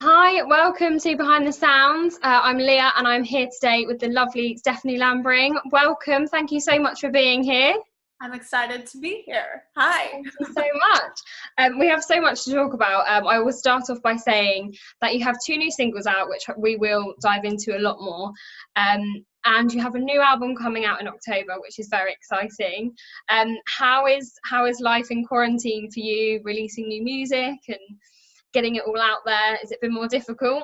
Hi, welcome to Behind the Sounds. I'm Leah and I'm here today with the lovely Stephanie Lambring. Welcome. Thank you so much for being here. I'm excited to be here. Hi. Thank you so much. We have so much to talk about. I will start off by saying that you have two new singles out, which we will dive into a lot more. And you have a new album coming out in October, which is very exciting. How is life in quarantine for you, releasing new music and getting it all out there? Has it been more difficult?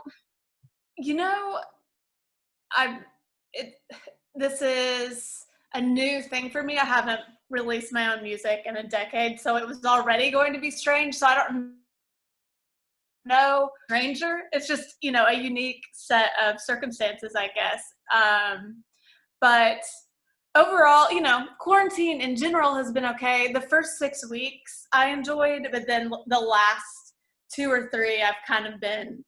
You know, I this is a new thing for me. I haven't released my own music in a decade, so it was already going to be strange. So I don't know stranger. It's just, a unique set of circumstances, I guess. But overall, quarantine in general has been okay. The first 6 weeks I enjoyed, but then the last two or three I've kind of been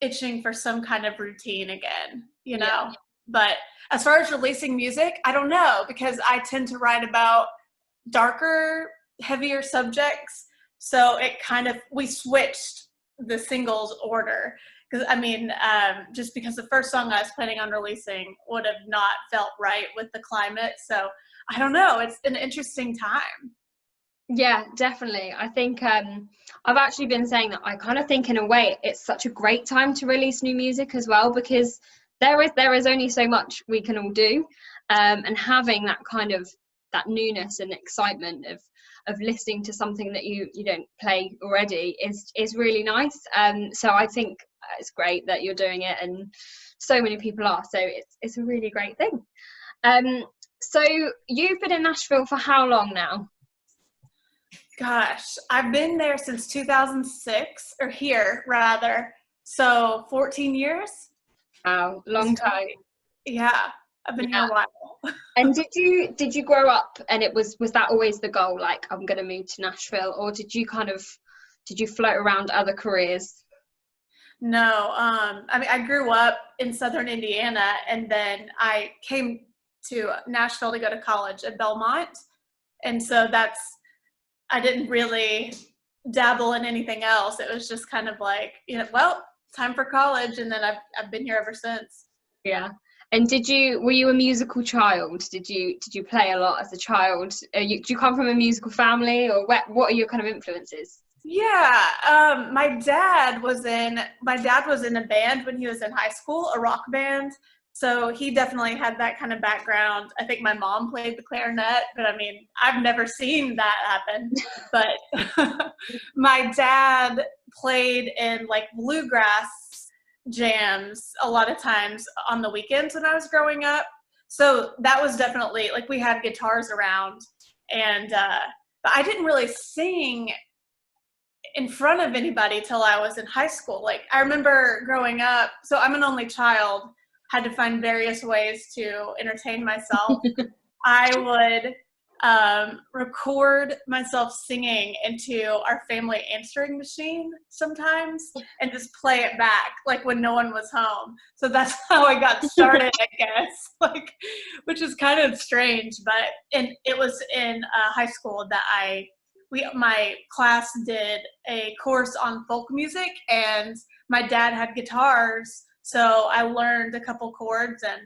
itching for some kind of routine again. Yeah. But as far as releasing music, I don't know, because I tend to write about darker, heavier subjects. So we switched the singles order. Because, just because the first song I was planning on releasing would have not felt right with the climate. So I don't know. It's an interesting time. Yeah, definitely. I think I've actually been saying that I kind of think in a way it's such a great time to release new music as well, because there is only so much we can all do, and having that kind of that newness and excitement of listening to something that you don't play already is really nice. So I think it's great that you're doing it, and so many people are. So it's a really great thing. So you've been in Nashville for how long now? Gosh, I've been there since 2006, or here rather. So 14 years. Wow, long time. Yeah, I've been here Yeah. a while. And did you grow up and was that always the goal, like I'm gonna move to Nashville, or did you float around other careers? No, I grew up in Southern Indiana, and then I came to Nashville to go to college at Belmont. And so I didn't really dabble in anything else. It was just kind of like, well, time for college. And then I've been here ever since. Yeah. And were you a musical child? Did you play a lot as a child? Do you come from a musical family, or what are your kind of influences? Yeah, my dad was in a band when he was in high school, a rock band. So he definitely had that kind of background. I think my mom played the clarinet, but I've never seen that happen. But my dad played in like bluegrass jams a lot of times on the weekends when I was growing up. So that was definitely like, we had guitars around, and but I didn't really sing in front of anybody till I was in high school. Like, I remember growing up, so I'm an only child, had to find various ways to entertain myself. I would record myself singing into our family answering machine sometimes and just play it back, like when no one was home. So that's how I got started, I guess, like, which is kind of strange. And it was in high school that my class did a course on folk music, and my dad had guitars, so I learned a couple chords and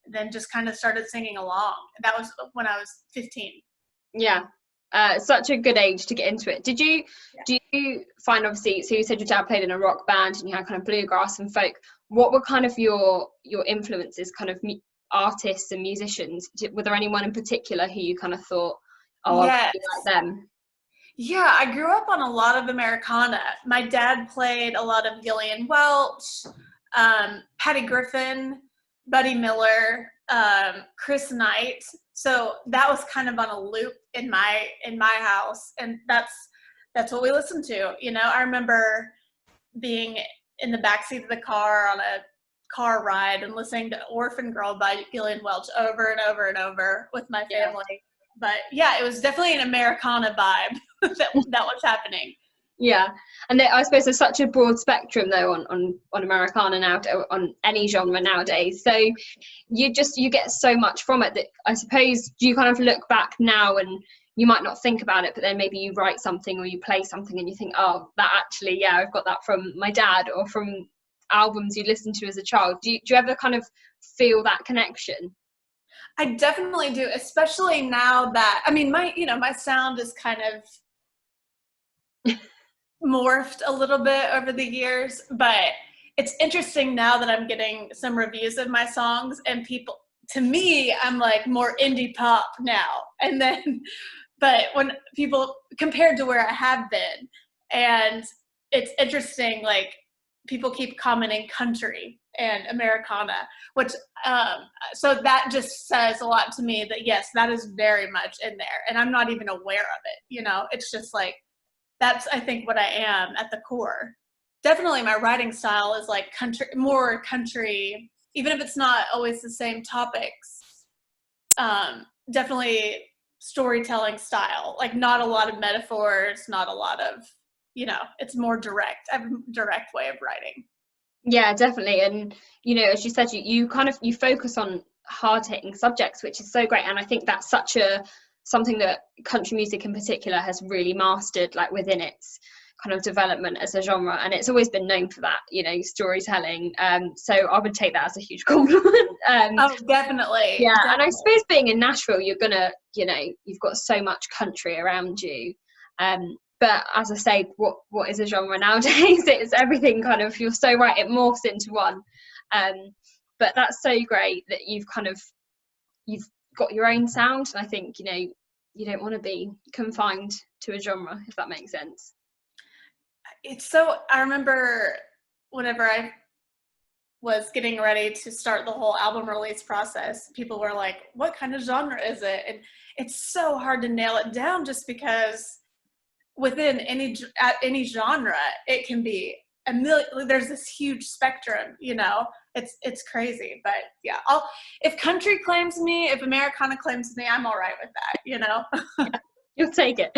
then just kind of started singing along. That was when I was 15. Yeah. Such a good age to get into it. Do you find, obviously, so you said your dad played in a rock band and you had kind of bluegrass and folk. What were kind of your influences, kind of artists and musicians? Were there anyone in particular who you kind of thought, oh, I want to Yes. be like them? Yeah, I grew up on a lot of Americana. My dad played a lot of Gillian Welch, Patty Griffin, Buddy Miller, Chris Knight. So that was kind of on a loop in my house, and that's what we listened to. I remember being in the backseat of the car on a car ride and listening to Orphan Girl by Gillian Welch over and over and over with my family. But yeah, it was definitely an Americana vibe that was happening. Yeah, and I suppose there's such a broad spectrum though on Americana now, on any genre nowadays. So you get so much from it that I suppose you kind of look back now and you might not think about it, but then maybe you write something or you play something and you think, oh, that actually, yeah, I've got that from my dad or from albums you listened to as a child. Do you ever kind of feel that connection? I definitely do, especially now that, I mean, my sound is kind of morphed a little bit over the years, but it's interesting now that I'm getting some reviews of my songs, and people, to me, I'm like more indie pop now. And then, but when people, compared to where I have been, and it's interesting, like people keep commenting country and Americana, which, so that just says a lot to me that yes, that is very much in there. And I'm not even aware of it, you know, it's just like, that's, I think, what I am at the core. Definitely my writing style is like country, more country, even if it's not always the same topics. Definitely storytelling style, like not a lot of metaphors, not a lot of, you know, it's more direct. I have a direct way of writing. Yeah, definitely. And, you know, as you said, you kind of, you focus on hard-hitting subjects, which is so great. And I think that's something that country music in particular has really mastered, like within its kind of development as a genre, and it's always been known for that, you know, storytelling. So I would take that as a huge compliment. Oh, definitely. Yeah, Definitely. and I suppose being in Nashville, you're gonna, you know, you've got so much country around you. But as I say, what is a genre nowadays? It's everything kind of, you're so right, it morphs into one. But that's so great that you've got your own sound, and I think, you know, you don't want to be confined to a genre, if that makes sense. It's so, I remember whenever I was getting ready to start the whole album release process, people were like, what kind of genre is it? And it's so hard to nail it down, just because within any genre, it can be a million, there's this huge spectrum, you know, it's crazy. But yeah, if country claims me, if Americana claims me, I'm all right with that, you know. Yeah, you'll take it.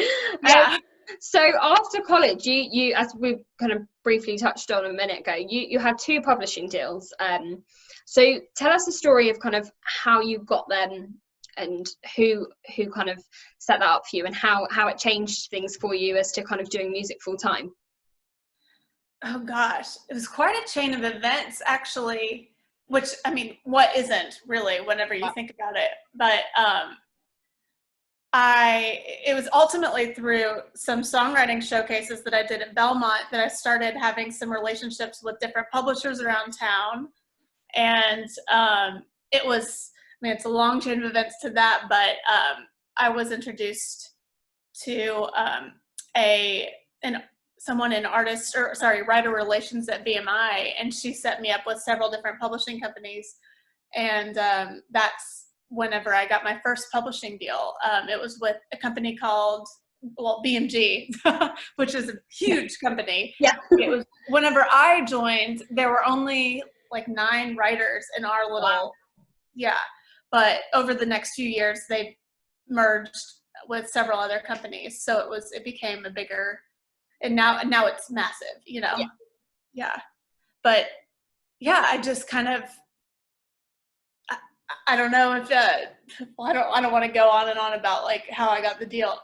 Yeah. So after college, you as we kind of briefly touched on a minute ago, you had 2 publishing deals. So tell us the story of kind of how you got them, and who kind of set that up for you, and how it changed things for you as to kind of doing music full time. Oh gosh, it was quite a chain of events, actually, which, I mean, what isn't really whenever you think about it? But it was ultimately through some songwriting showcases that I did at Belmont that I started having some relationships with different publishers around town. And it was, I mean, it's a long chain of events to that, but I was introduced to someone in writer relations at BMI, and she set me up with several different publishing companies. And that's whenever I got my first publishing deal. It was with a company called, BMG, which is a huge company. Yeah. It was, whenever I joined, there were only like 9 writers in our little, wow. Yeah. But over the next few years, they merged with several other companies. So it became a bigger, and now it's massive, you know? Yeah. But yeah, I just kind of, I don't know if, I don't want to go on and on about like how I got the deal.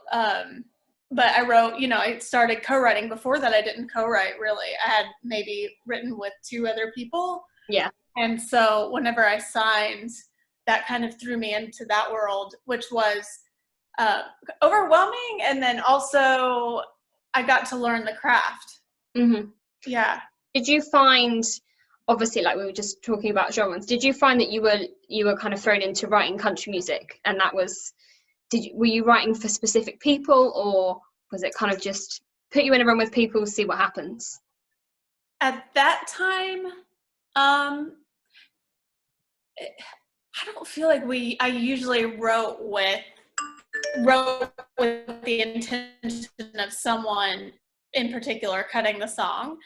But I wrote, you know, I started co-writing. Before that, I didn't co-write really. I had maybe written with 2 other people. Yeah. And so whenever I signed, that kind of threw me into that world, which was overwhelming. And then also I got to learn the craft. Mm-hmm. Yeah. Did you find, obviously, like we were just talking about genres, did you find that you were kind of thrown into writing country music, and that was, were you writing for specific people, or was it kind of just put you in a room with people, see what happens? At that time, I don't feel like I usually wrote with the intention of someone in particular cutting the song.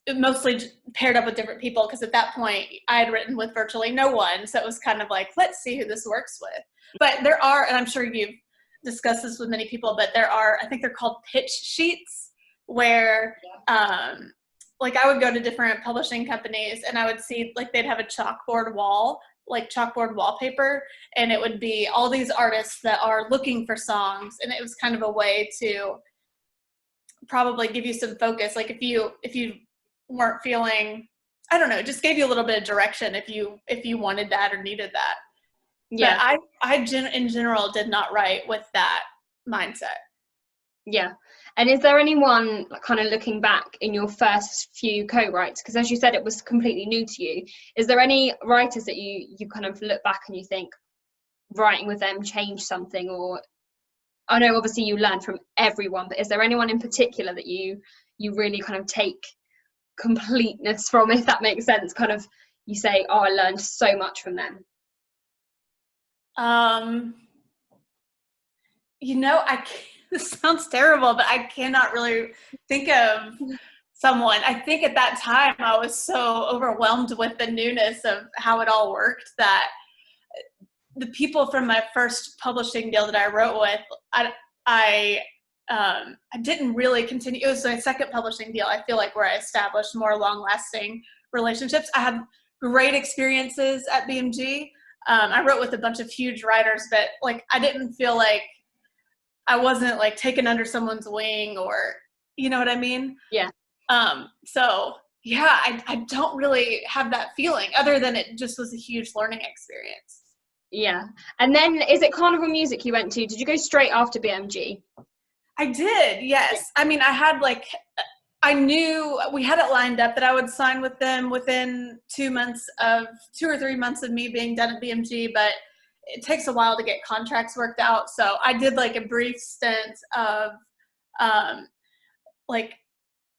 It mostly paired up with different people, because at that point I had written with virtually no one. So it was kind of like, let's see who this works with. But there are, and I'm sure you've discussed this with many people, but there are, I think they're called pitch sheets. where like I would go to different publishing companies and I would see like they'd have a chalkboard wall, like chalkboard wallpaper, and it would be all these artists that are looking for songs, and it was kind of a way to probably give you some focus. Like if you weren't feeling, I don't know, it just gave you a little bit of direction if you wanted that or needed that. Yeah. But I in general did not write with that mindset. Yeah. And is there anyone, kind of looking back in your first few co-writes, because as you said, it was completely new to you, is there any writers that you kind of look back and you think writing with them changed something? Or I know obviously you learn from everyone, but is there anyone in particular that you really kind of take completeness from, if that makes sense? Kind of you say, oh, I learned so much from them. You know, this sounds terrible, but I cannot really think of someone. I think at that time I was so overwhelmed with the newness of how it all worked that the people from my first publishing deal that I wrote with, I didn't really continue. It was my second publishing deal, I feel like, where I established more long-lasting relationships. I had great experiences at BMG. I wrote with a bunch of huge writers, but like I didn't feel like I wasn't like taken under someone's wing, or you know what I mean? Yeah. So yeah, I don't really have that feeling, other than it just was a huge learning experience. Yeah. And then is it Carnival Music you went to? Did you go straight after BMG? I did, yes. I mean, I knew we had it lined up that I would sign with them within 2 or 3 months of me being done at BMG, but it takes a while to get contracts worked out. So I did like a brief stint of like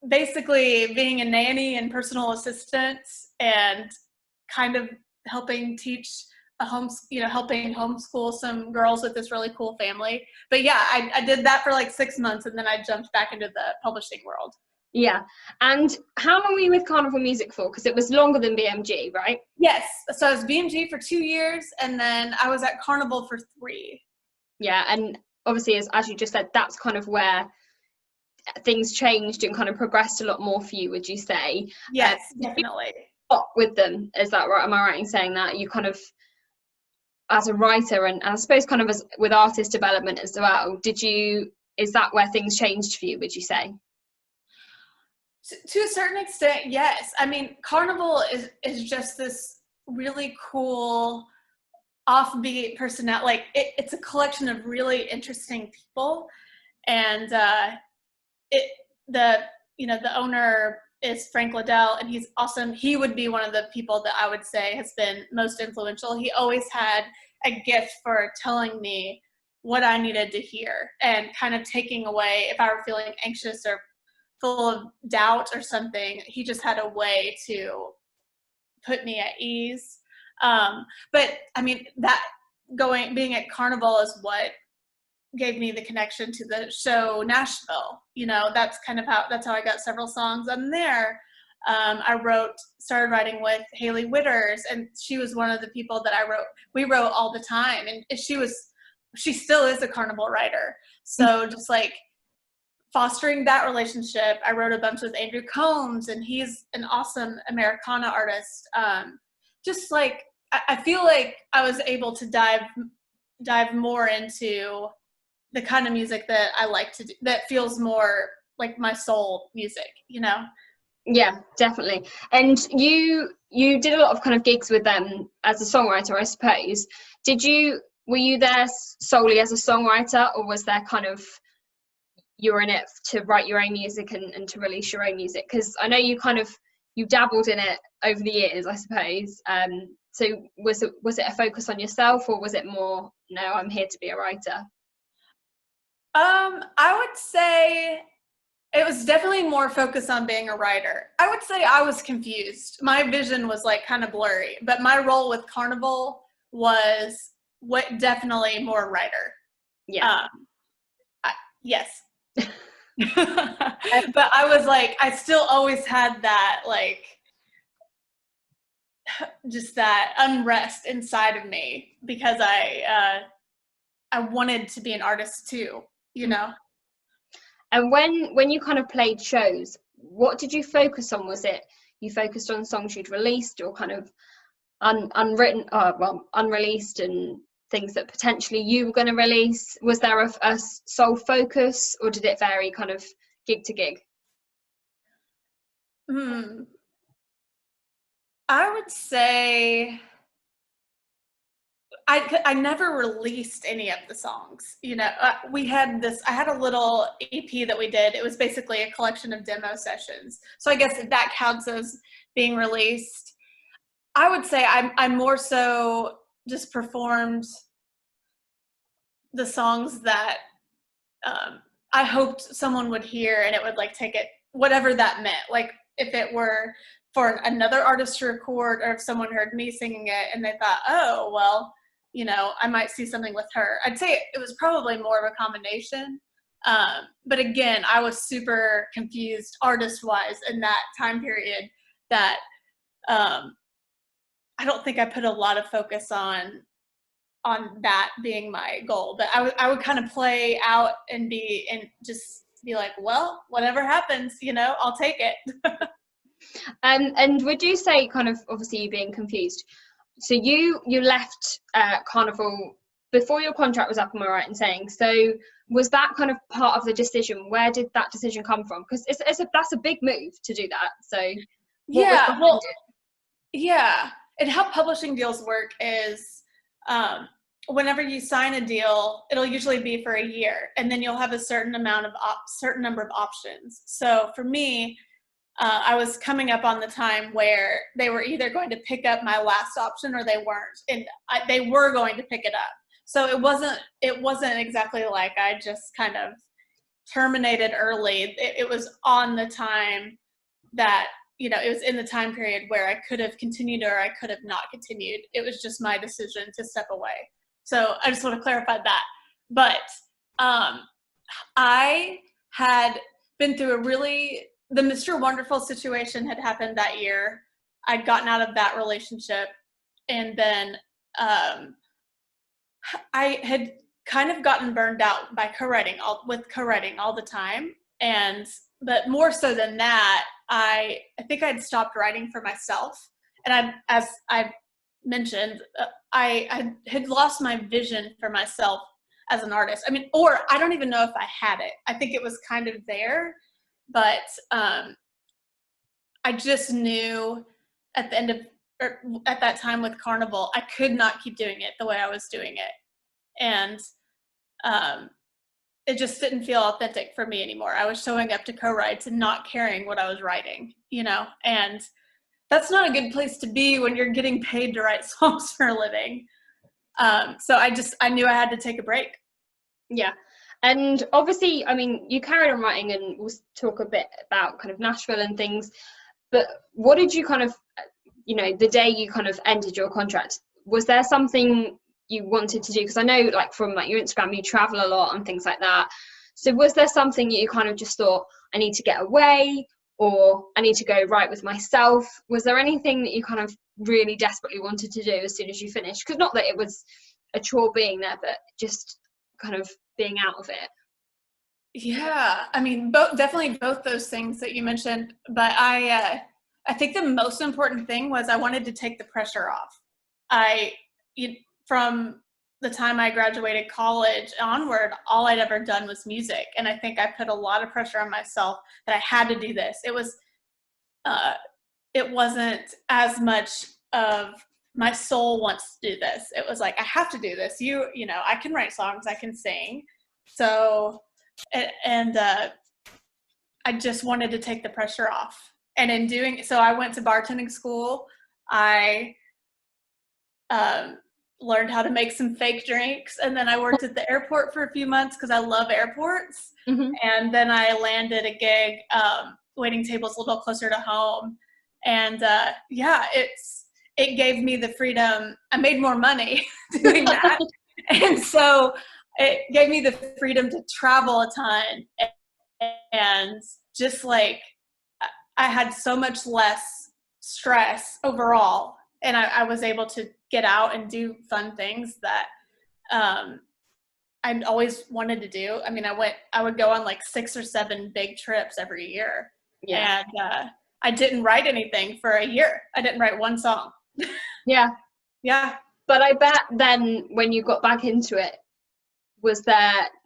basically being a nanny and personal assistant and kind of helping teach helping homeschool some girls with this really cool family. But yeah, I did that for like 6 months, and then I jumped back into the publishing world. Yeah. And how long were you with Carnival Music for? Because it was longer than BMG, right? Yes. So I was BMG for 2 years, and then I was at Carnival for 3. Yeah. And obviously, as you just said, that's kind of where things changed and kind of progressed a lot more for you, would you say? Yes, definitely. With them, is that right? Am I right in saying that you kind of, as a writer, and I suppose kind of as with artist development as well, is that where things changed for you, would you say? To a certain extent, yes. I mean, Carnival is just this really cool, offbeat personality. Like it's a collection of really interesting people, and the owner is Frank Liddell, and he's awesome. He would be one of the people that I would say has been most influential. He always had a gift for telling me what I needed to hear and kind of taking away if I were feeling anxious or full of doubt or something. He just had a way to put me at ease. But I mean, being at Carnival is what gave me the connection to the show Nashville. That's how I got several songs on there. I started writing with Haley Witters, and she was one of the people that we wrote all the time. And she still is a Carnival writer. So just like fostering that relationship, I wrote a bunch with Andrew Combs, and he's an awesome Americana artist. Just like, I feel like I was able to dive more into the kind of music that I like to do, that feels more like my soul music, Yeah, definitely. And you did a lot of kind of gigs with them as a songwriter, I suppose. Were you there solely as a songwriter, or was there kind of, you were in it to write your own music and to release your own music? Because I know you dabbled in it over the years, I suppose. So was it a focus on yourself, or was it more, no, I'm here to be a writer? I would say it was definitely more focused on being a writer. I would say I was confused. My vision was like kind of blurry, but my role with Carnival was definitely more writer. Yeah. Yes. But I was like, I still always had that, like, just that unrest inside of me, because I wanted to be an artist too, And when you kind of played shows, what did you focus on? Was it you focused on songs you'd released, or kind of unreleased and things that potentially you were going to release? Was there a sole focus, or did it vary kind of gig to gig? I would say I never released any of the songs. You know, I had a little EP that we did. It was basically a collection of demo sessions. So I guess that counts as being released. I would say I more so just performed the songs that I hoped someone would hear, and it would like take it, whatever that meant. Like if it were for another artist to record, or if someone heard me singing it and they thought, oh, well, you know, I might see something with her. I'd say it was probably more of a combination. But again, I was super confused artist-wise in that time period that I don't think I put a lot of focus on that being my goal. But I would kind of play out and just be like, well, whatever happens, you know, I'll take it. And would you say, kind of, obviously you being confused, so you left Carnival before your contract was up, am I right in saying? So was that kind of part of the decision? Where did that decision come from? Because that's a big move to do that. So what was behind it? Yeah, and how publishing deals work is whenever you sign a deal, it'll usually be for a year, and then you'll have a certain number of options. So for me, I was coming up on the time where they were either going to pick up my last option or they weren't, and they were going to pick it up. So it wasn't exactly like I just kind of terminated early. It was on the time that, you know, it was in the time period where I could have continued or I could have not continued. It was just my decision to step away. So I just want to clarify that. But I had been through the Mr. Wonderful situation had happened that year. I'd gotten out of that relationship, and then I had kind of gotten burned out by co-writing all the time. But more so than that, I think I'd stopped writing for myself. And as I mentioned, I had lost my vision for myself as an artist. I mean, or I don't even know if I had it. I think it was kind of there, but I just knew at the end of, or at that time with Carnival, I could not keep doing it the way I was doing it. And it just didn't feel authentic for me anymore. I was showing up to co-writes and not caring what I was writing, you know, and that's not a good place to be when you're getting paid to write songs for a living. So I knew I had to take a break. Yeah. And obviously, I mean, you carried on writing, and we'll talk a bit about kind of Nashville and things, but what did you kind of, you know, the day you kind of ended your contract, was there something you wanted to do? Because I know, like, from like your Instagram, you travel a lot and things like that. So was there something that you kind of just thought, I need to get away, or I need to go write with myself? Was there anything that you kind of really desperately wanted to do as soon as you finished? Because not that it was a chore being there, but just kind of being out of it. Yeah, I mean, definitely both those things that you mentioned. But I think the most important thing was I wanted to take the pressure off. From the time I graduated college onward, all I'd ever done was music, and I think I put a lot of pressure on myself that I had to do this. It wasn't as much of my soul wants to do this. It was like, I have to do this. You know, I can write songs, I can sing. So, and I just wanted to take the pressure off. And in doing so, I went to bartending school. I learned how to make some fake drinks, and then I worked at the airport for a few months because I love airports. Mm-hmm. And then I landed a gig waiting tables a little closer to home. And it gave me the freedom. I made more money doing that. And so it gave me the freedom to travel a ton. And just like, I had so much less stress overall. And I was able to get out and do fun things that I'd always wanted to do. I mean, I would go on like 6 or 7 big trips every year. Yeah. And I didn't write anything for a year. I didn't write one song. Yeah. Yeah. But I bet then when you got back into it,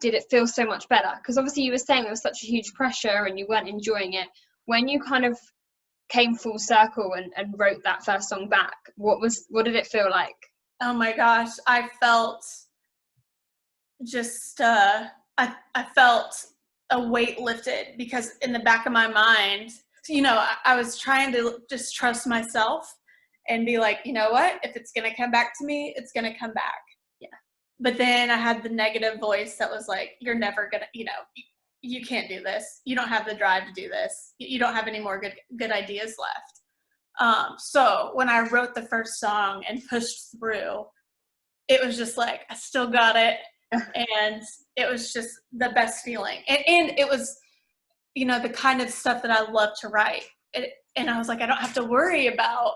did it feel so much better? Because obviously you were saying there was such a huge pressure and you weren't enjoying it. When you kind of came full circle and wrote that first song back, what did it feel like? Oh my gosh, I felt just I felt a weight lifted, because in the back of my mind, you know, I was trying to just trust myself and be like, you know what, if it's gonna come back to me, it's gonna come back. Yeah. But then I had the negative voice that was like, you're never gonna, you know, you can't do this. You don't have the drive to do this. You don't have any more good ideas left. So when I wrote the first song and pushed through, it was just like, I still got it. And it was just the best feeling. And it was, you know, the kind of stuff that I love to write. And I was like, I don't have to worry about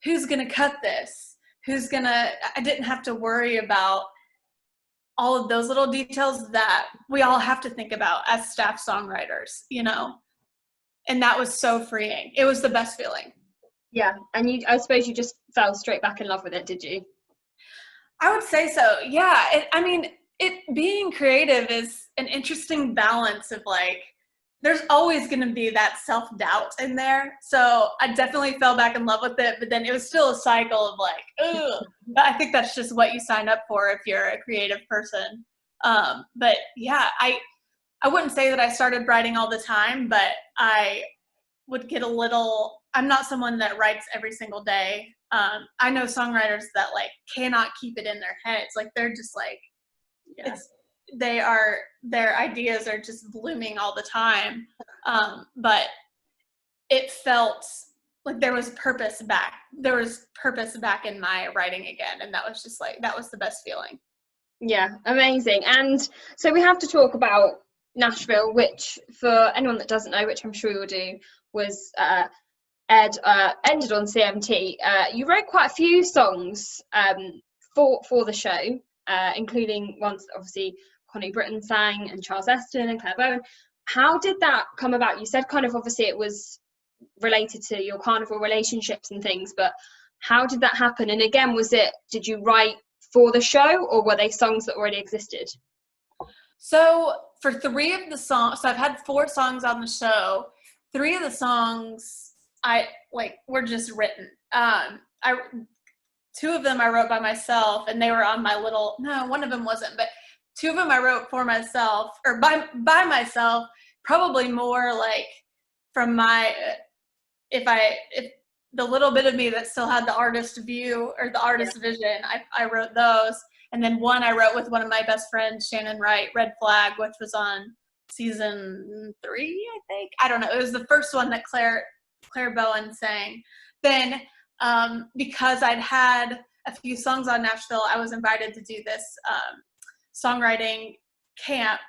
who's going to cut this, I didn't have to worry about all of those little details that we all have to think about as staff songwriters, you know? And that was so freeing. It was the best feeling. Yeah. And I suppose you just fell straight back in love with it, did you? I would say so. Yeah. Being creative is an interesting balance of like, there's always going to be that self-doubt in there. So I definitely fell back in love with it, but then it was still a cycle of like, ugh. But I think that's just what you sign up for if you're a creative person. But yeah, I wouldn't say that I started writing all the time, but I would get I'm not someone that writes every single day. I know songwriters that like cannot keep it in their heads. Like they're just like, Yeah. Their ideas are just blooming all the time. But it felt like there was purpose back in my writing again. And that was just like, that was the best feeling. Yeah, amazing. And so we have to talk about Nashville, which for anyone that doesn't know, which I'm sure you'll do, was ended on CMT. You wrote quite a few songs for the show, including ones that obviously Connie Britton sang and Charles Eston and Claire Bowen. How did that come about? You said kind of obviously it was related to your carnival relationships and things, but how did that happen? And again, did you write for the show, or were they songs that already existed? So for 3 of the songs, so I've had 4 songs on the show. 3 of the songs were just written. 2 of them I wrote by myself, and they were on my little, no, one of them wasn't, but 2 of them I wrote for myself, or by myself, probably more like from my, if the little bit of me that still had the artist view or the artist vision, I wrote those. And then one I wrote with one of my best friends, Shannon Wright, Red Flag, which was on season 3, I think. I don't know. It was the first one that Claire Bowen sang. Then because I'd had a few songs on Nashville, I was invited to do this songwriting camp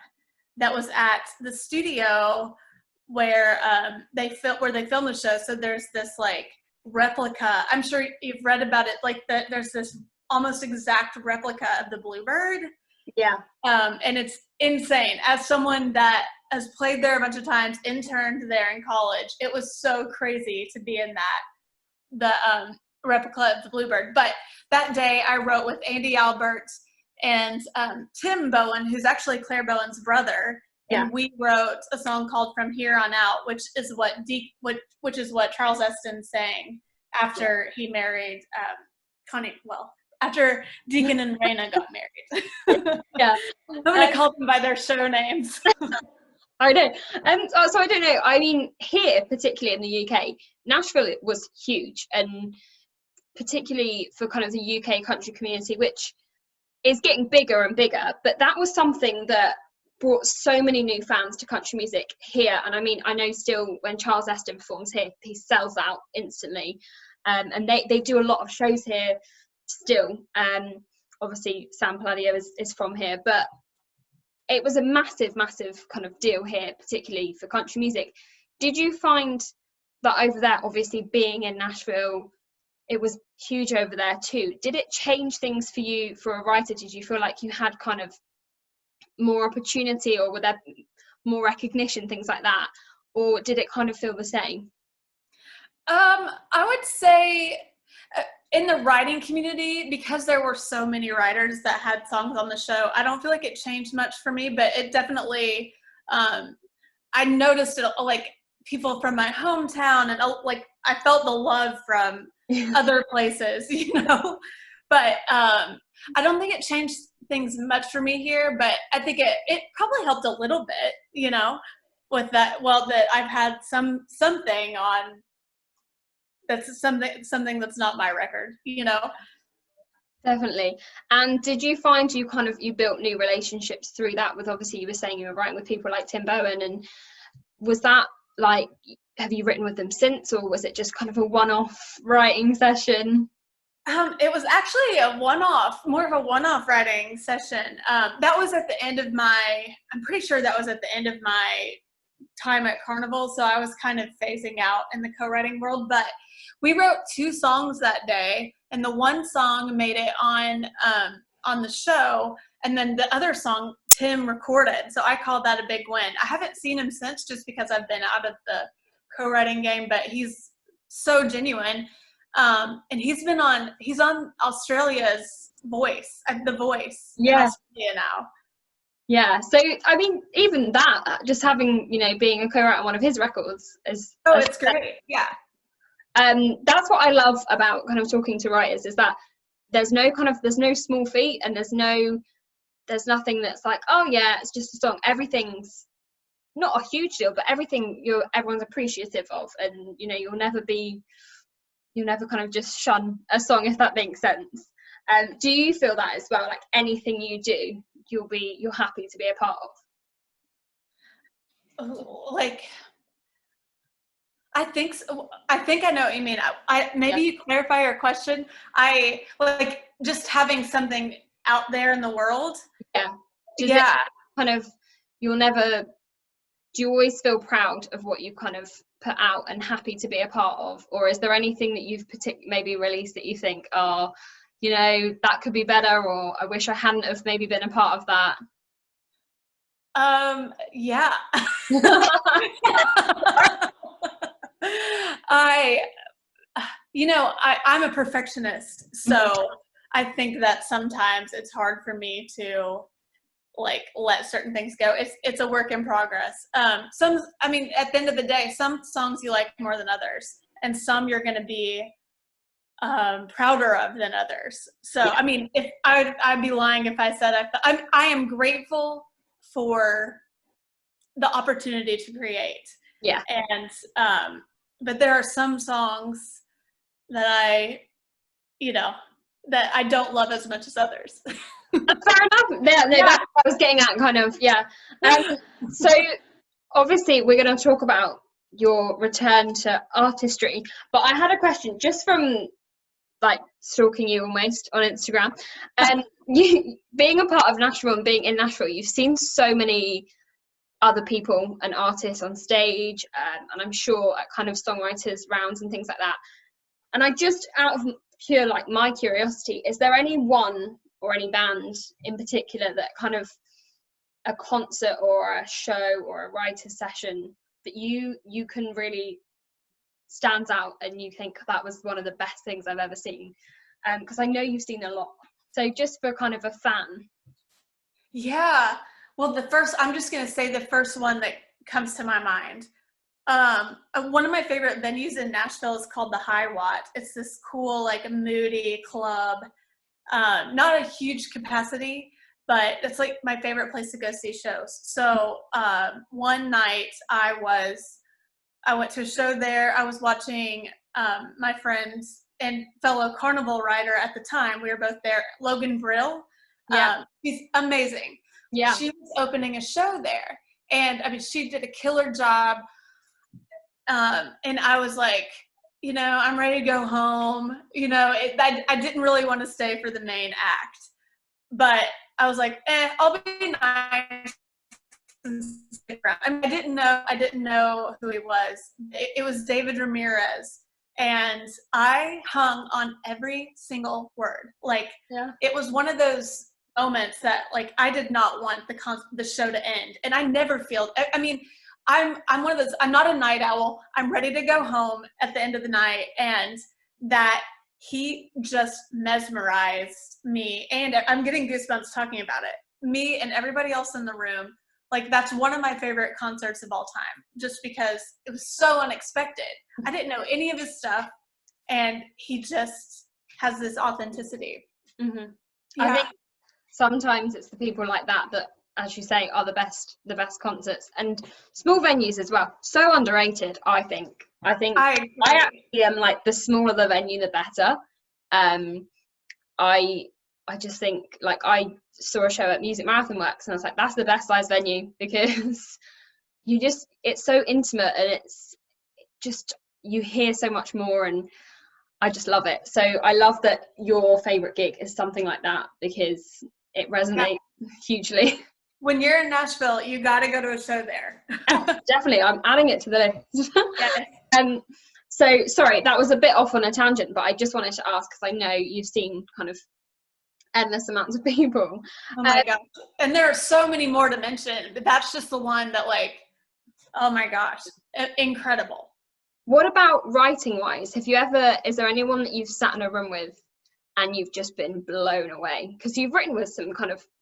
that was at the studio where they filmed the show. So there's this like replica. I'm sure you've read about it. Like there's this almost exact replica of the Bluebird. Yeah. And it's insane. As someone that has played there a bunch of times, interned there in college, it was so crazy to be in the replica of the Bluebird. But that day I wrote with Andy Albert and Tim Bowen, who's actually Claire Bowen's brother. And we wrote a song called From Here On Out, which is what Charles Eston sang after he married Connie. Well, after Deacon and Raina got married. Yeah, I'm gonna call them by their show names. I know. So I don't know. I mean, here, particularly in the UK, Nashville was huge, and particularly for kind of the UK country community, which is getting bigger and bigger. But that was something that brought so many new fans to country music here. And I mean, I know still when Charles Eston performs here, he sells out instantly. And they do a lot of shows here still. Obviously Sam Palladio is from here, but it was a massive kind of deal here, particularly for country music. Did you find that over there, obviously being in Nashville, it was huge over there too. Did it change things for you for a writer? Did you feel like you had kind of more opportunity, or were there more recognition, things like that, or did it kind of feel the same? I would say in the writing community, because there were so many writers that had songs on the show, I don't feel like it changed much for me, but it definitely, I noticed it, like people from my hometown, and like I felt the love from other places, you know, but I don't think it changed things much for me here, but I think it probably helped a little bit, you know, with that, well, that I've had something on that's something that's not my record, you know. Definitely. And did you find you built new relationships through that? With, obviously you were saying you were writing with people like Tim Bowen, and was that like, have you written with them since, or was it just kind of a one-off writing session? It was actually more of a one-off writing session. That was at the end of I'm pretty sure that was at the end of my time at Carnival, so I was kind of phasing out in the co-writing world, but we wrote 2 songs that day, and the one song made it on the show, and then the other song Tim recorded, so I called that a big win. I haven't seen him since, just because I've been out of the co-writing game, but he's so genuine. And he's on Australia's Voice, The Voice in Australia now. Yeah, so I mean, even that, just having, you know, being a co-writer on one of his records is, it's great. Yeah. That's what I love about kind of talking to writers, is that there's no small feat, and there's nothing that's like, oh yeah, it's just a song. Everything's not a huge deal, but everyone's appreciative of, and you know, you'll never kind of just shun a song, if that makes sense. Do you feel that as well? Like anything you do, you're happy to be a part of? Like, I think so. I think I know what you mean. Maybe you clarify your question. I like just having something out there in the world. Yeah. It kind of, do you always feel proud of what you kind of put out and happy to be a part of, or is there anything that you've maybe released that you think, oh, you know, that could be better, or I wish I hadn't have maybe been a part of that? Yeah. I'm a perfectionist, so I think that sometimes it's hard for me to like let certain things go. It's a work in progress. At the end of the day, some songs you like more than others, and some you're going to be prouder of than others. So, I mean, if I'd be lying if I said I am grateful for the opportunity to create. Yeah. And but there are some songs that that I don't love as much as others. Fair enough. That's what I was getting at, kind of. Yeah. So obviously we're going to talk about your return to artistry, but I had a question just from like stalking you almost on Instagram. You being a part of Nashville and being in Nashville, you've seen so many other people and artists on stage, and I'm sure at kind of songwriters rounds and things like that. And I just, out of pure like my curiosity, is there any one or any band in particular that kind of a concert or a show or a writer session that you can really stands out and you think that was one of the best things I've ever seen? Because I know you've seen a lot, so just for kind of a fan. Yeah, well, I'm just gonna say the first one that comes to my mind. One of my favorite venues in Nashville is called the High Watt. It's this cool, like, moody club. Not a huge capacity, but it's like my favorite place to go see shows. So one night I went to a show there. I was watching my friends and fellow Carnival writer at the time. We were both there, Logan Brill. Yeah. He's amazing. Yeah. She was opening a show there. And I mean, she did a killer job. And I was like, I'm ready to go home. I didn't really want to stay for the main act, but I was like, I'll be nice and stick around. I mean, I didn't know who he was. It was David Ramirez. and I hung on every single word. Like, it was one of those moments that, like, I did not want the show to end, and I never feel. I mean, I'm one of those. I'm not a night owl. I'm ready to go home at the end of the night, and that he just mesmerized me, and I'm getting goosebumps talking about it. Me and everybody else in the room. Like, that's one of my favorite concerts of all time, just because it was so unexpected. I didn't know any of his stuff, and he just has this authenticity. Mm-hmm. Yeah. I think sometimes it's the people like that, as you say, are the best concerts, and small venues as well. So underrated, I think. I actually am like, the smaller the venue, the better. I just think, like, I saw a show at Music Marathon Works, and I was like, that's the best size venue, because it's so intimate, and it's just, you hear so much more, and I just love it. So I love that your favorite gig is something like that, because it resonates hugely. When you're in Nashville, you got to go to a show there. Definitely, I'm adding it to the list. Yes. So sorry, that was a bit off on a tangent, but I just wanted to ask, because I know you've seen kind of endless amounts of people. Oh my gosh. And there are so many more to mention, but that's just the one that, like, oh my gosh, incredible. What about writing wise? Is there anyone that you've sat in a room with and you've just been blown away? Because you've written with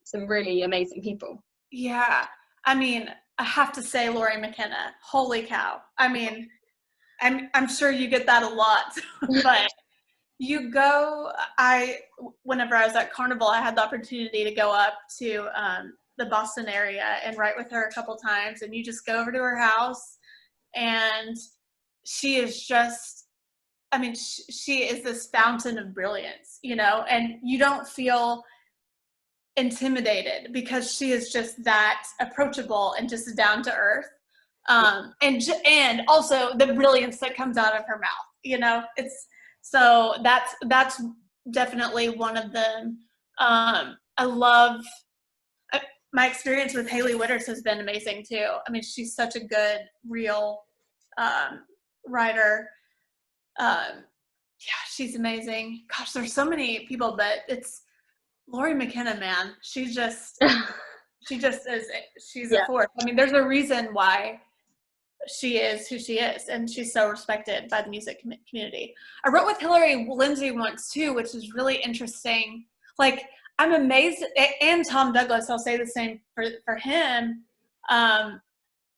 some really amazing people. Yeah. I mean, I have to say Lori McKenna. Holy cow. I mean, I'm sure you get that a lot, but whenever I was at Carnival, I had the opportunity to go up to the Boston area and write with her a couple times, and you just go over to her house, and she is just, I mean, she is this fountain of brilliance, and you don't feel intimidated, because she is just that approachable and just down to earth. And also the brilliance that comes out of her mouth, so that's definitely one of them. I love my experience with Haley Witters has been amazing too. I mean, she's such a good, real writer. She's amazing. Gosh, there's so many people, but it's Lori McKenna, man. She just is. She's a force. I mean, there's a reason why she is who she is, and she's so respected by the music community. I wrote with Hillary Lindsey once too, which is really interesting. Like, I'm amazed, and Tom Douglas, I'll say the same for him.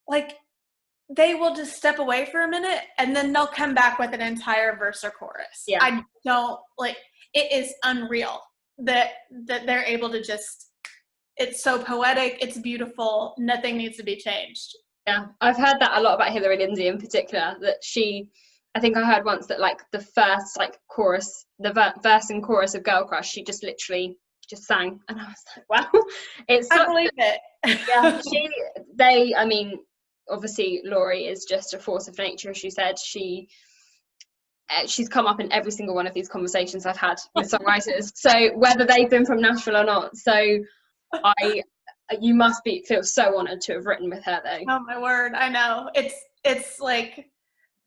Like, they will just step away for a minute, and then they'll come back with an entire verse or chorus. Yeah. I don't, like, it is unreal that they're able to just, it's so poetic, it's beautiful, nothing needs to be changed. Yeah, I've heard that a lot about Hillary Lindsey in particular, that I think I heard once that, like, the first, like, chorus, the verse and chorus of Girl Crush, she just literally just sang, and I was like, wow. I believe it. Yeah, I mean, obviously Laurie is just a force of nature, as she said. She's come up in every single one of these conversations I've had with songwriters, so whether they've been from Nashville or not. So you must feel so honored to have written with her, though. Oh my word, I know. It's like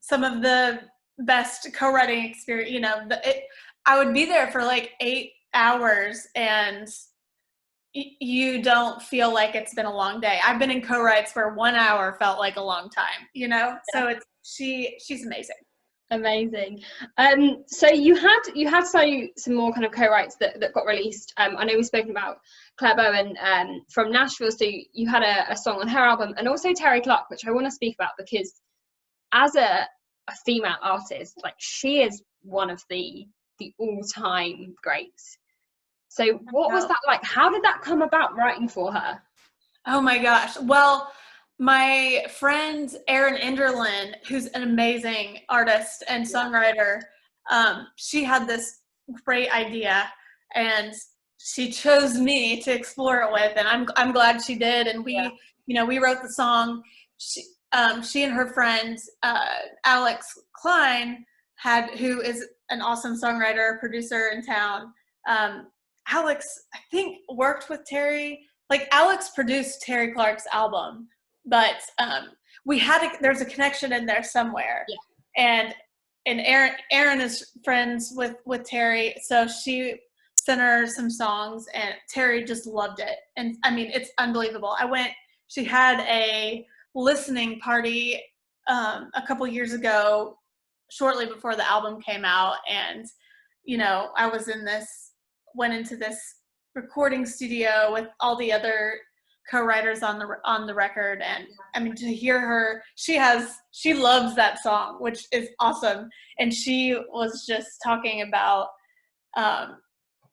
some of the best co-writing experience. I would be there for like 8 hours, and you don't feel like it's been a long day. I've been in co-writes where 1 hour felt like a long time. Yeah. So she's amazing. Amazing. So you had some more kind of co-writes that got released. I know we've spoken about Claire Bowen from Nashville, so you had a song on her album, and also Terry Clark, which I want to speak about, because as a female artist, like, she is one of the all-time greats. So what was that like? How did that come about, writing for her? Oh my gosh. Well, my friend Erin Enderlin, who's an amazing artist and songwriter, she had this great idea, and she chose me to explore it with, and I'm glad she did. And we wrote the song. She and her friend Alex Klein who is an awesome songwriter, producer in town. Alex, I think, worked with Terry. Like, Alex produced Terry Clark's album. But there's a connection in there somewhere. Yeah. and Erin is friends with Terry, so she sent her some songs, and Terry just loved it. And I mean, it's unbelievable. She had a listening party a couple years ago, shortly before the album came out, and I went into this recording studio with all the other co-writers on the record, and I mean, to hear her, she loves that song, which is awesome. And she was just talking about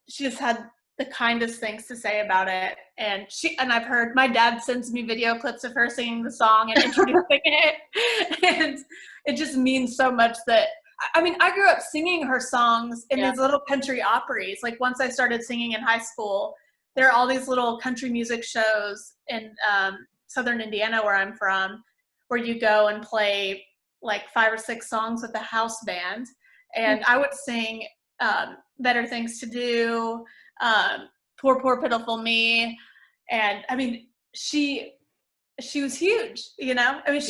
she just had the kindest things to say about it. And I've heard, my dad sends me video clips of her singing the song and introducing it. And it just means so much that, I mean, I grew up singing her songs in these little country operas. Like, once I started singing in high school, there are all these little country music shows in Southern Indiana, where I'm from, where you go and play like 5 or 6 songs with a house band. And I would sing Better Things to Do, Poor, Poor, Pitiful Me. And I mean, she was huge, I mean,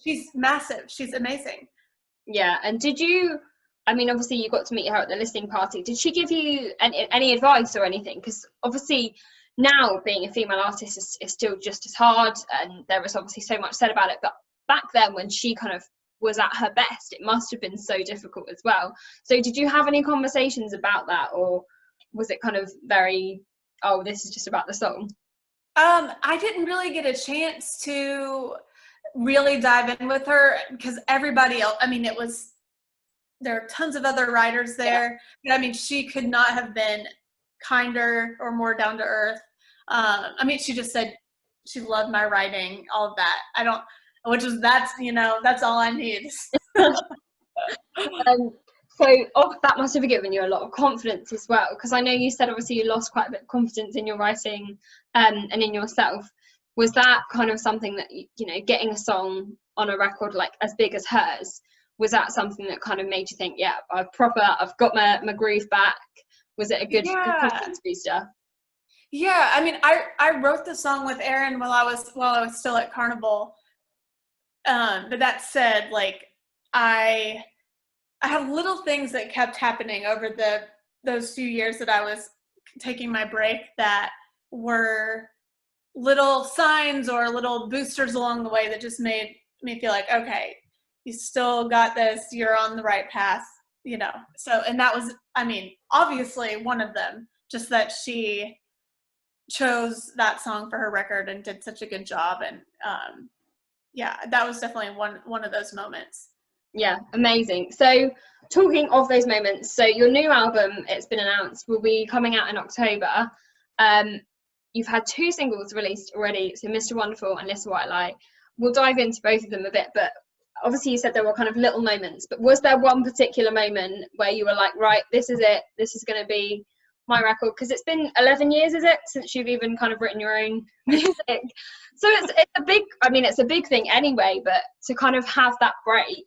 she's massive. She's amazing. Yeah. And I mean, obviously you got to meet her at the listening party. Did she give you any advice or anything? Because obviously now being a female artist is still just as hard, and there is obviously so much said about it. But back then, when she kind of was at her best, it must have been so difficult as well. So did you have any conversations about that, or was it kind of very, oh, this is just about the song? I didn't really get a chance to really dive in with her, because everybody else, I mean, there are tons of other writers there, but I mean, she could not have been kinder or more down to earth. I mean, she just said she loved my writing, all of that. That's all I need. So that must have given you a lot of confidence as well, because I know you said obviously you lost quite a bit of confidence in your writing and in yourself. Was that kind of something that, getting a song on a record like as big as hers, was that something that kind of made you think, yeah, I've got my groove back? Was it a good confidence booster? Yeah, I mean, I wrote the song with Erin while I was still at Carnival. But that said, like, I have little things that kept happening over those few years that I was taking my break, that were little signs or little boosters along the way that just made me feel like, okay, you still got this, you're on the right path, So, and that was, I mean, obviously one of them, just that she chose that song for her record and did such a good job. And that was definitely one of those moments. Yeah, amazing. So talking of those moments, so your new album, it's been announced, will be coming out in October. You've had 2 singles released already, so Mr. Wonderful and Little White Lie. We'll dive into both of them a bit, but obviously you said there were kind of little moments, but was there one particular moment where you were like, right, this is it, this is going to be my record? Because it's been 11 years, is it, since you've even kind of written your own music? So it's a big thing anyway, but to kind of have that break,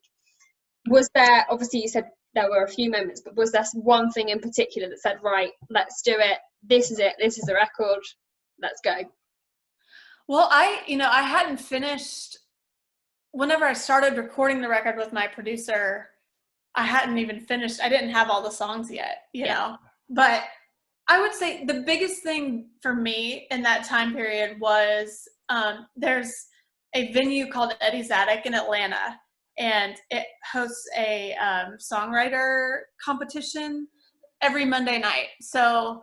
was there, obviously you said there were a few moments, but was there one thing in particular that said, right, let's do it, this is the record, let's go? Well, I hadn't finished, whenever I started recording the record with my producer, I hadn't even finished, I didn't have all the songs yet, you know, but I would say the biggest thing for me in that time period was, there's a venue called Eddie's Attic in Atlanta, and it hosts a songwriter competition every Monday night. So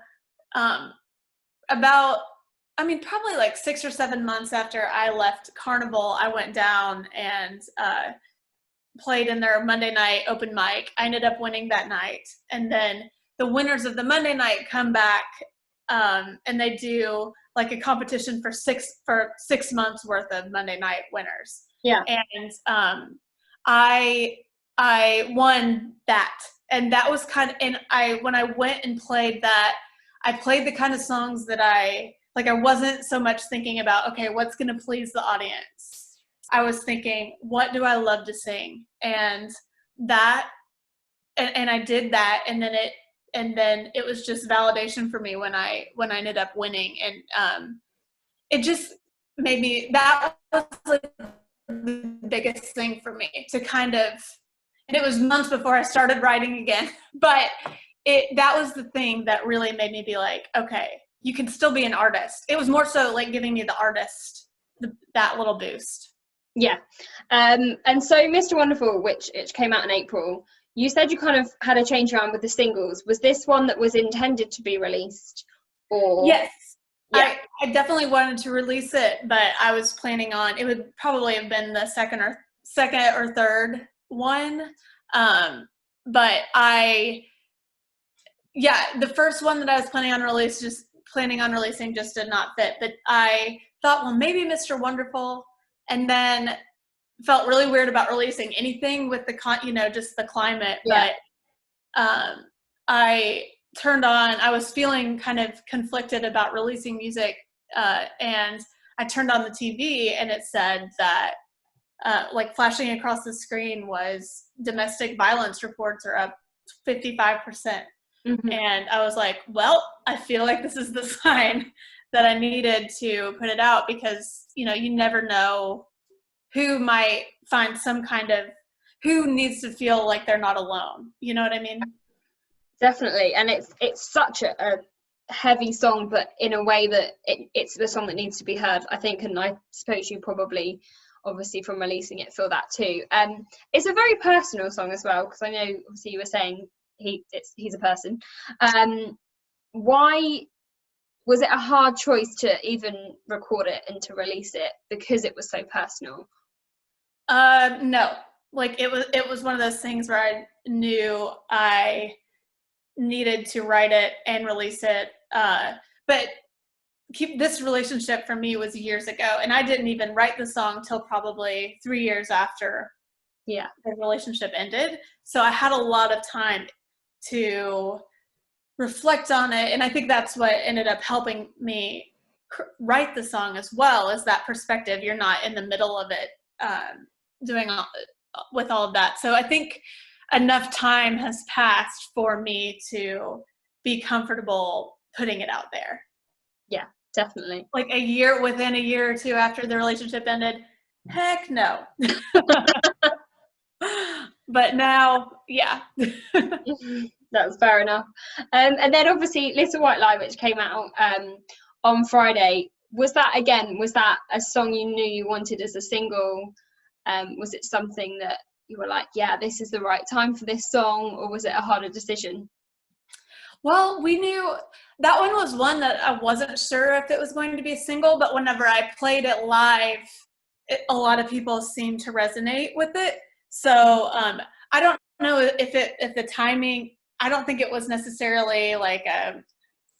probably like 6 or 7 months after I left Carnival, I went down and played in their Monday night open mic. I ended up winning that night. And then the winners of the Monday night come back and they do like a competition for 6 months worth of Monday night winners. Yeah. And I won that. And that was when I went and played that, I played the kind of songs that I wasn't so much thinking about, okay, what's going to please the audience. I was thinking, what do I love to sing? And I did that. And then it was just validation for me when I ended up winning. And it just made me, that was like the biggest thing for me, to kind of And it was months before I started writing again. But that was the thing that really made me be like, okay, you can still be an artist. It was more so like giving me the artist, that little boost. Yeah. And so Mr. Wonderful, which it came out in April, you said you kind of had a change around with the singles. Was this one that was intended to be released? Or Yes. Yeah. I definitely wanted to release it, but I was planning on, it would probably have been the second or third one. But the first one that I was planning on releasing just did not fit. But I thought, well, maybe Mr. Wonderful, and then felt really weird about releasing anything with just the climate. Yeah. But I was feeling kind of conflicted about releasing music, and I turned on the TV and it said that, like flashing across the screen was domestic violence reports are up 55%. Mm-hmm. And I was like, well, I feel like this is the sign that I needed to put it out, because, you never know who might find who needs to feel like they're not alone. You know what I mean? Definitely. And it's such a heavy song, but in a way that it's the song that needs to be heard, I think. And I suppose you probably, obviously from releasing it, feel that too. It's a very personal song as well, because I know obviously you were saying he's a person. Why was it a hard choice to even record it and to release it, because it was so personal? No, like it was one of those things where I knew I needed to write it and release it. But this relationship for me was years ago, and I didn't even write the song till probably 3 years after the relationship ended. So I had a lot of time to reflect on it, and I think that's what ended up helping me write the song as well, is that perspective. You're not in the middle of it, doing with all of that. So I think enough time has passed for me to be comfortable putting it out there. Yeah, definitely. Like within a year or two after the relationship ended, heck no. But now, yeah. That's fair enough. And then obviously Little White Lie, which came out on Friday, was that a song you knew you wanted as a single? Was it something that you were like, yeah, this is the right time for this song, or was it a harder decision? Well, we knew that one was one that I wasn't sure if it was going to be a single, but whenever I played it live, a lot of people seemed to resonate with it. So I don't know if the timing, I don't think it was necessarily like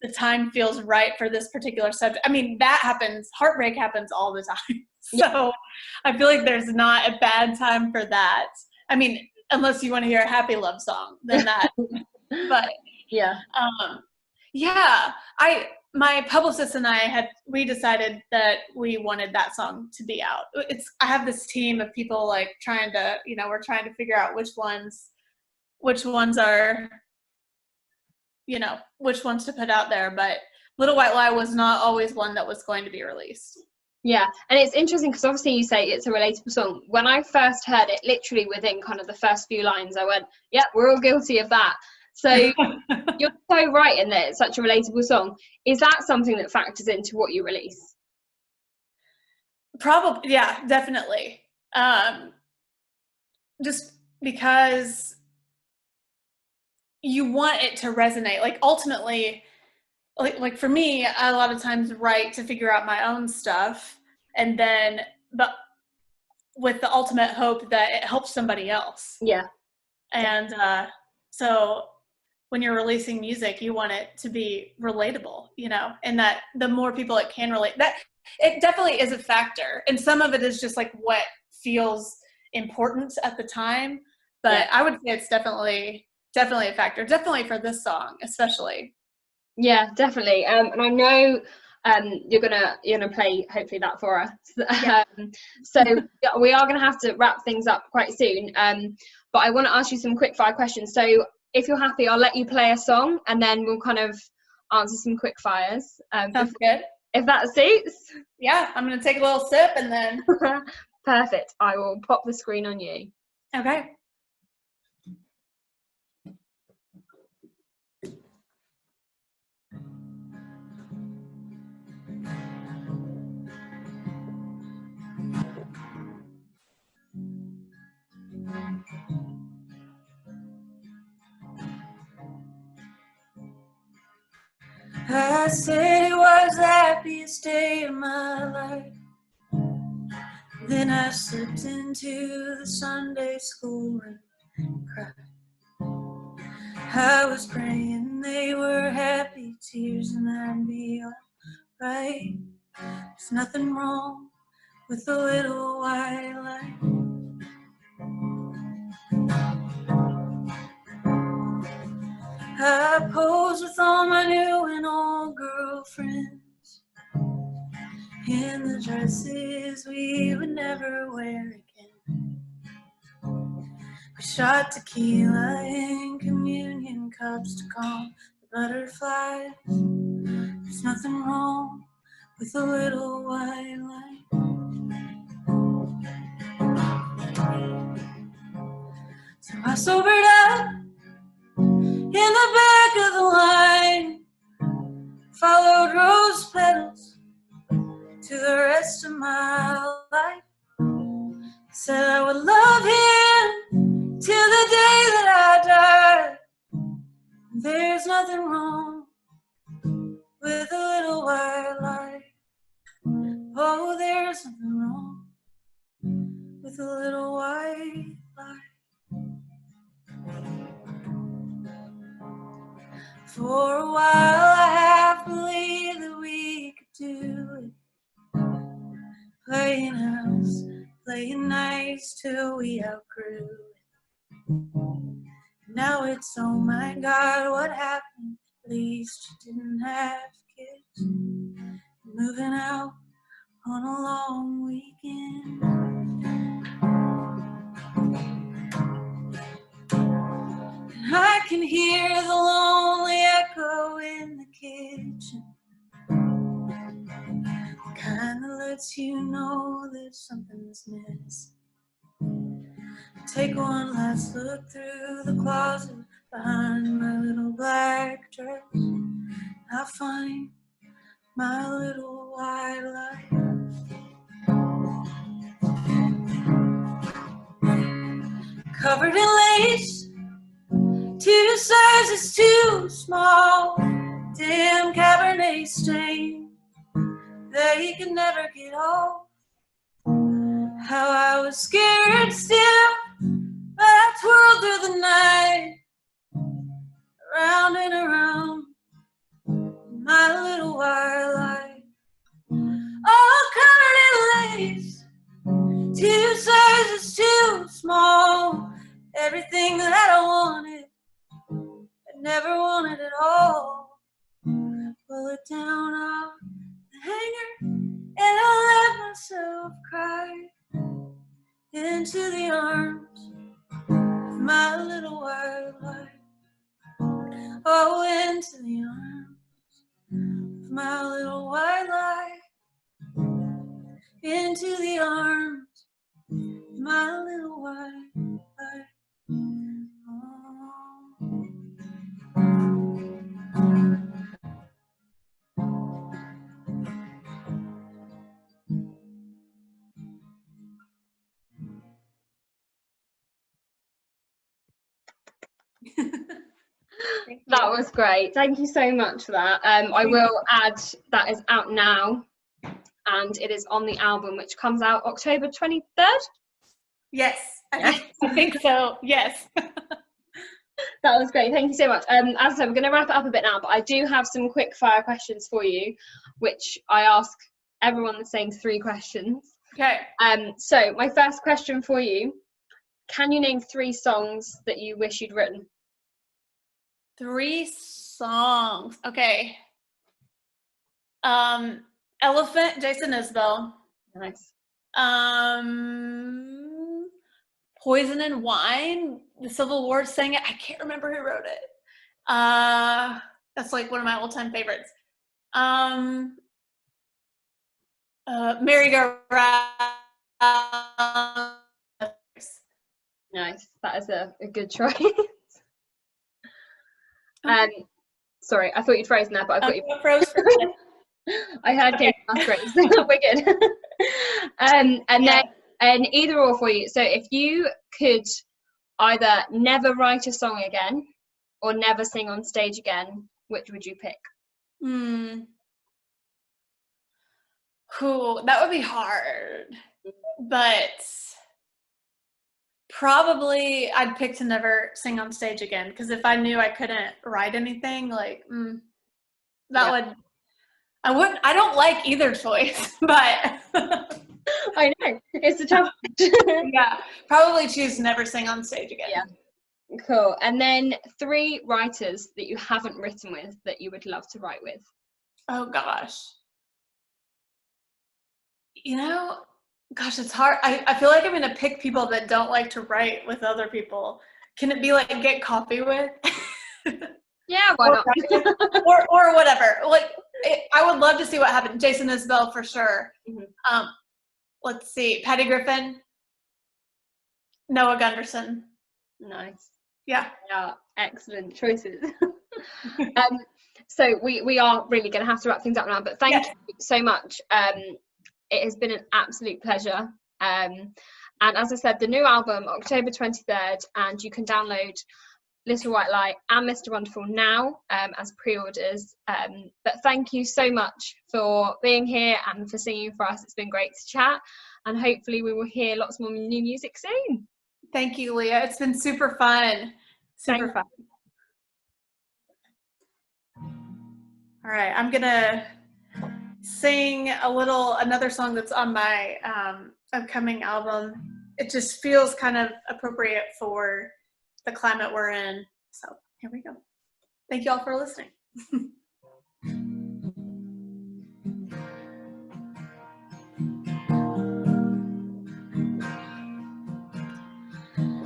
the time feels right for this particular subject. I mean, that happens, heartbreak happens all the time. So I feel like there's not a bad time for that. I mean, unless you want to hear a happy love song, then that. But my publicist and we decided that we wanted that song to be out. I have this team of people like trying to, we're trying to figure out which ones are, which ones to put out there. But Little White Lie was not always one that was going to be released. Yeah, and it's interesting because obviously you say it's a relatable song. When I first heard it, literally within kind of the first few lines, I went, yeah, we're all guilty of that. So you're so right in that it's such a relatable song. Is that something that factors into what you release? Probably, yeah, definitely. Just because you want it to resonate. Like ultimately, like for me, I a lot of times write to figure out my own stuff, and then but with the ultimate hope that it helps somebody else. Yeah. And so when you're releasing music, you want it to be relatable, and that the more people it can relate, that it definitely is a factor. And some of it is just like what feels important at the time. But I would say it's definitely a factor, definitely for this song, especially. Yeah, definitely. And I know you're gonna play hopefully that for us. So we are gonna have to wrap things up quite soon. But I want to ask you some quick fire questions. So if you're happy, I'll let you play a song, and then we'll kind of answer some quick fires. Sounds good. If that suits. Yeah, I'm gonna take a little sip and then. Perfect. I will pop the screen on you. Okay. I said it was the happiest day of my life. Then I slipped into the Sunday school room and cried. I was praying they were happy tears and I'd be alright. There's nothing wrong with a little white light. I posed with all my new and old girlfriends in the dresses we would never wear again. We shot tequila in communion cups to calm the butterflies. There's nothing wrong with a little white light. So I sobered up in the back of the line, followed rose petals to the rest of my life. Said I would love him till the day that I died. There's nothing wrong with a little white light. Oh, there's nothing wrong with a little white light. For a while I half believed that we could do it, playing house, playing nice till we outgrew it. Now it's, oh my God, what happened? At least you didn't have kids. Moving out on a long weekend. And I can hear the lonely echo in the kitchen, the kind that lets you know that something's missing. Take one last look through the closet behind my little black dress. I'll find my little white light. Covered in lace, 2 sizes too small. Damn Cabernet stain that he could never get off. How I was scared still, but I twirled through the night, around and around my little white light. All covered in lace, 2 sizes too small. Everything that I wanted, I never wanted at all. Pull it down off the hanger, and I let myself cry into the arms of my little white light. Oh, into the arms of my little white light. Into the arms of my little white light. That was great. Thank you so much for that. I will add that is out now, and it is on the album, which comes out October 23rd. Yes, I think so. Yes. That was great. Thank you so much. As I said, we're going to wrap it up a bit now, but I do have some quick fire questions for you, which I ask everyone the same 3 questions. Okay. So my first question for you: can you name 3 songs that you wish you'd written? 3 songs. Okay. Elephant, Jason Isbell. Nice. Poison and Wine, the Civil War sang it. I can't remember who wrote it. That's like one of my all-time favorites. Merry-Go-Round. Nice. That is a good choice. Sorry, I thought you'd frozen there, but I've got you. Frozen. I heard Kate Musgraves. We're good. And either or for you. So if you could either never write a song again or never sing on stage again, which would you pick? Cool. That would be hard. But probably I'd pick to never sing on stage again, because if I knew I couldn't write anything, like I don't like either choice, but I know, it's a tough yeah, probably choose to never sing on stage again. Yeah. Cool. And then 3 writers that you haven't written with that you would love to write with. Oh gosh. Gosh, it's hard. I feel like I'm gonna pick people that don't like to write with other people. Can it be like get coffee with? Yeah, why not? or whatever. Like I would love to see what happened. Jason Isbell for sure. Mm-hmm. Let's see, Patty Griffin, Noah Gunderson. Nice. Yeah. Yeah, excellent choices. So we are really going to have to wrap things up now, but thank you so much. It has been an absolute pleasure. And as I said, the new album, October 23rd, and you can download Little White Lie and Mr. Wonderful now as pre-orders. But thank you so much for being here and for singing for us. It's been great to chat, and hopefully we will hear lots more new music soon. Thank you, Leah. It's been super fun. Super fun. All right, I'm gonna sing another song that's on my upcoming album. It just feels kind of appropriate for the climate we're in. So here we go. Thank you all for listening.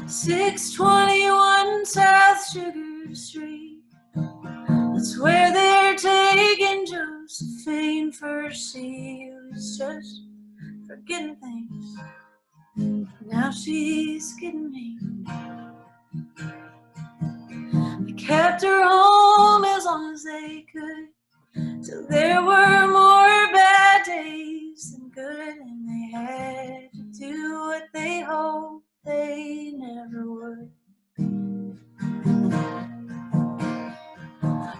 621 South Sugar Street. That's where they're taking Josephine for she was just forgetting things. Now she's getting me. They kept her home as long as they could, till there were more bad days than good, and they had to do what they hoped they never would.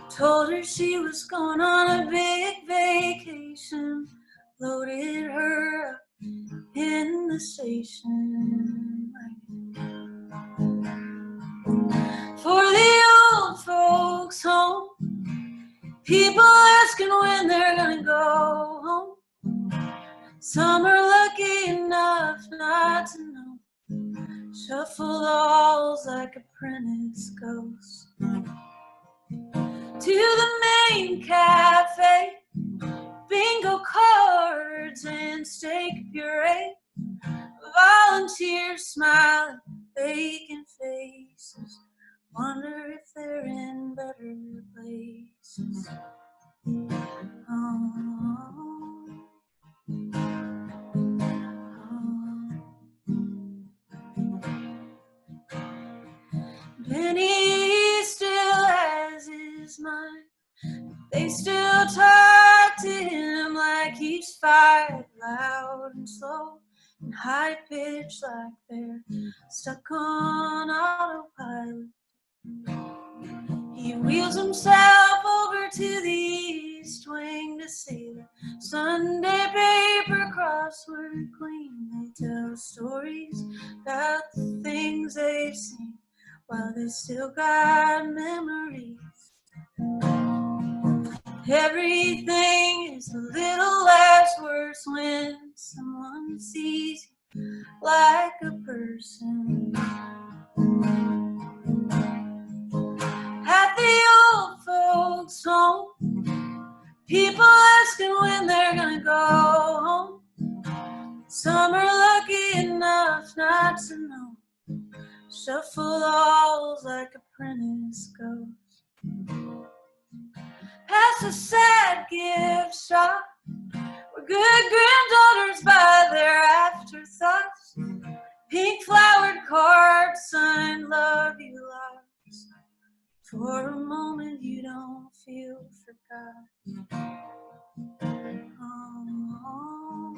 Told her she was going on a big vacation, loaded her up in the station. For the old folks home, people asking when they're gonna go home. Some are lucky enough not to know. Shuffle the halls like apprentice ghosts. To the main cafe, bingo cards and steak puree. Volunteers smile at vacant faces, wonder if they're in better places. Benny still has his mind. They still talk to him like he's fired, loud and slow and high pitched, like they're stuck on autopilot. He wheels himself over to the east wing to see the Sunday paper crossword queen. They tell stories about the things they've seen while they still got memories. Everything is a little less worse when someone sees you like a person. At the old folks' home, people asking when they're gonna go home. Some are lucky enough not to know. Shuffle the halls like apprentice ghosts. Past a sad gift shop, where good granddaughters buy their afterthoughts. Pink flowered cards signed love you lost. For a moment you don't feel forgot. Oh,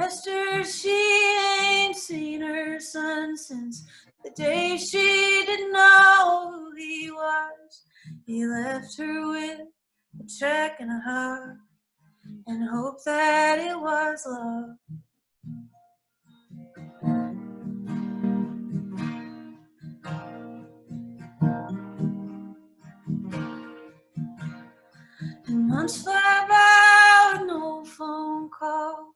Esther, she ain't seen her son since the day she didn't know who he was. He left her with a check and a hug and hoped that it was love. And months fly by with no phone call.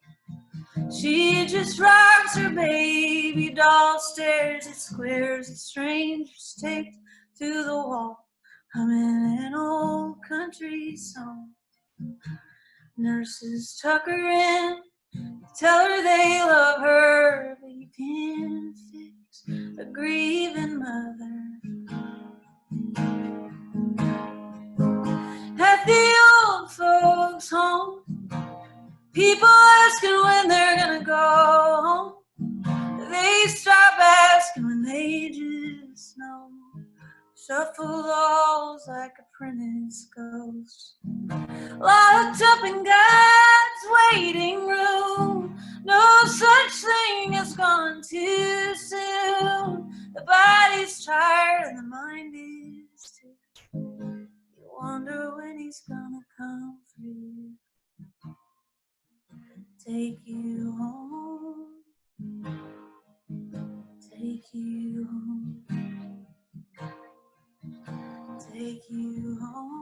She just rocks her baby doll, stares at squares that strangers taped to the wall, humming an old country song. Nurses tuck her in, tell her they love her, but you can't fix a grieving mother. At the old folks' home, people asking when they're gonna go home. They stop asking when they just know. Shuffle walls like apprentice ghosts, locked up in God's waiting room. No such thing as gone too soon. The body's tired and the mind is too. You wonder when he's gonna come for you, take you home, take you home, take you home.